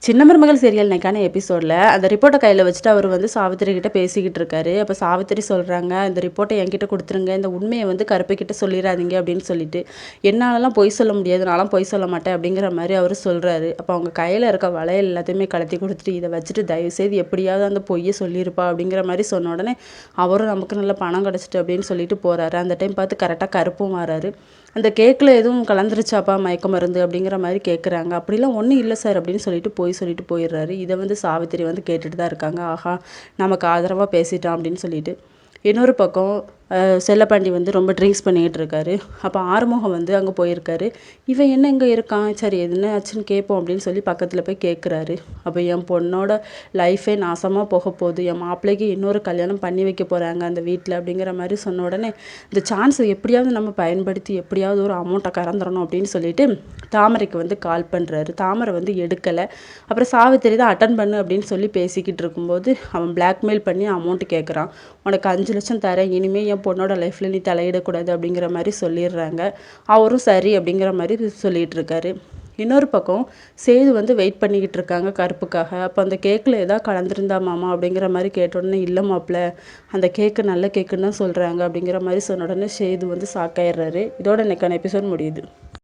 சின்ன மருமகள் சீரியல் இன்னைக்கான எபிசோடில் அந்த ரிப்போர்ட்டை கையில் வச்சுட்டு அவர் வந்து சாவித்திரி கிட்ட பேசிக்கிட்டு இருக்காரு. அப்போ சாவித்திரி சொல்கிறாங்க, இந்த ரிப்போர்ட்டை என்கிட்ட கொடுத்துருங்க, இந்த உண்மையை வந்து கருப்பு கிட்ட சொல்லிடாதீங்க அப்படின்னு சொல்லிட்டு. என்னாலலாம் பொய் சொல்ல முடியாது, நான்லாம் பொய் சொல்ல மாட்டேன் அப்படிங்கிற மாதிரி அவர் சொல்கிறாரு. அப்போ அவங்க கையில் இருக்க வளையல் எல்லாத்தையுமே கலத்தி கொடுத்துட்டு, இதை வச்சுட்டு தயவுசெய்து எப்படியாவது அந்த பொய்யை சொல்லியிருப்பா அப்படிங்கிற மாதிரி சொன்ன உடனே அவரும் நமக்கு நல்ல பணம் கிடச்சிட்டு அப்படின்னு சொல்லிட்டு போகிறாரு. அந்த டைம் பார்த்து கரெக்டாக கருப்பும் வராரு. அந்த கேக்கில் எதுவும் கலந்துருச்சாப்பா மயக்க மருந்து அப்படிங்கிற மாதிரி கேட்குறாங்க. அப்படிலாம் ஒன்றும் இல்லை சார் அப்படின்னு சொல்லிட்டு சொல்லிட்டு போயிடுறாரு. இதை வந்து சாவித்திரி வந்து கேட்டுட்டு தான் இருக்காங்க. ஆஹா, நமக்கு ஆதரவாக பேசிட்டான் அப்படின்னு சொல்லிட்டு. இன்னொரு பக்கம் செல்லப்பாண்டி வந்து ரொம்ப ட்ரிங்க்ஸ் பண்ணிக்கிட்டு இருக்காரு. அப்போ ஆறுமுகம் வந்து அங்கே போயிருக்காரு. இவன் என்ன இங்கே இருக்கான், சரி என்ன ஆச்சுன்னு கேட்போம் அப்படின்னு சொல்லி பக்கத்தில் போய் கேட்குறாரு. அப்போ என் பொண்ணோட லைஃபே நாசமாக போக போகுது, என் மாப்பிள்ளைக்கு இன்னொரு கல்யாணம் பண்ணி வைக்க போகிறாங்க அந்த வீட்டில் அப்படிங்கிற மாதிரி சொன்ன உடனே இந்த சான்ஸை எப்படியாவது நம்ம பயன்படுத்தி எப்படியாவது ஒரு அமௌண்ட்டை கறந்துடணும் அப்படின்னு சொல்லிட்டு தாமரைக்கு வந்து கால் பண்ணுறாரு. தாமரை வந்து எடுக்கலை. அப்புறம் சாவித்திரி தான் அட்டன் பண்ணு அப்படின்னு சொல்லி பேசிக்கிட்டு இருக்கும்போது அவன் பிளாக்மெயில் பண்ணி அமௌண்ட்டு கேட்குறான். உனக்கு 5 லட்சம் தரேன், இனிமேல் என் பொண்ணோட லைஃப்பில் நீ தலையிடக்கூடாது அப்படிங்கிற மாதிரி சொல்லிடுறாங்க. அவரும் சரி அப்படிங்கிற மாதிரி சொல்லிகிட்டு இருக்காரு. இன்னொரு பக்கம் சேது வந்து வெயிட் பண்ணிக்கிட்டு இருக்காங்க கருப்புக்காக. அப்போ அந்த கேக்கில் எதாவது கலந்துருந்தா மாமா அப்படிங்கிற மாதிரி கேட்டோடனே இல்லை மாப்பிள்ள, அந்த கேக்கு நல்ல கேக்குன்னு தான் சொல்கிறாங்க அப்படிங்கிற மாதிரி சொன்ன உடனே சேது வந்து ஷாக்காயிடுறாரு. இதோட இன்னைக்கான எபிசோட் முடியுது.